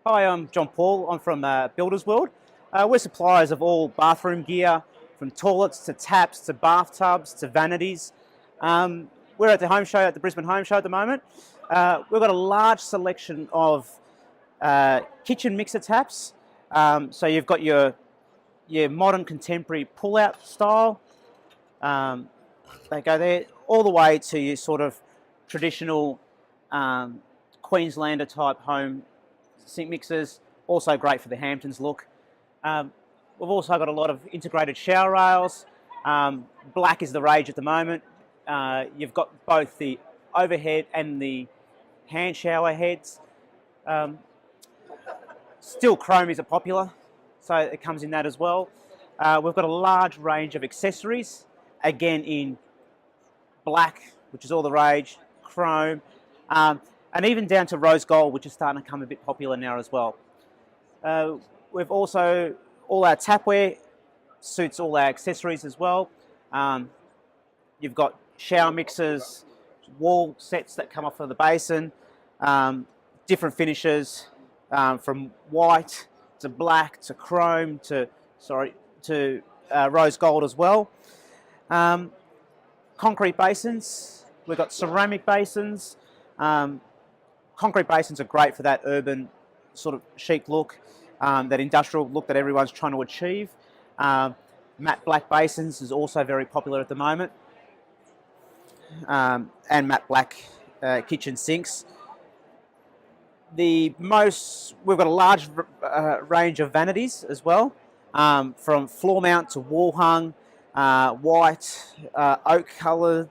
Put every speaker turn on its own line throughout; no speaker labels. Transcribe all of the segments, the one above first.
Hi, I'm John Paul. I'm from Builders World. We're suppliers of all bathroom gear, from toilets to taps to bathtubs to vanities. We're at the home show, at the Brisbane Home Show at the moment. We've got a large selection of kitchen mixer taps. So you've got your modern contemporary pull-out style. Um, they go there all the way to your sort of traditional Queenslander type home sink mixers, also great for the Hamptons look. We've also got a lot of integrated shower rails. Black is the rage at the moment. You've got both the overhead and the hand shower heads. Still chromies are popular, so it comes in that as well. We've got a large range of accessories, again in black, which is all the rage, chrome, and even down to rose gold, which is starting to come a bit popular now as well. We've also, all our tapware suits all our accessories as well. You've got shower mixers, wall sets that come off of the basin, different finishes, from white to black to chrome to rose gold as well. Concrete basins, we've got ceramic basins. Concrete basins are great for that urban sort of chic look, that industrial look that everyone's trying to achieve. Matte black basins is also very popular at the moment, and matte black kitchen sinks. We've got a large range of vanities as well, from floor mount to wall hung, white, oak coloured,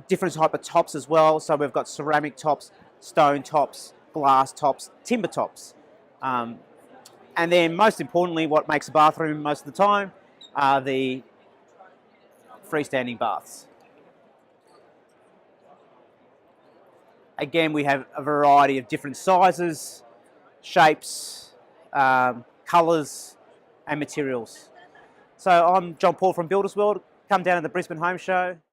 different type of tops as well. So we've got ceramic tops, stone tops, glass tops, timber tops. And then most importantly, what makes a bathroom most of the time are the freestanding baths. Again, we have a variety of different sizes, shapes, colours and materials. So I'm John Paul from Builders World. Come down to the Brisbane Home Show.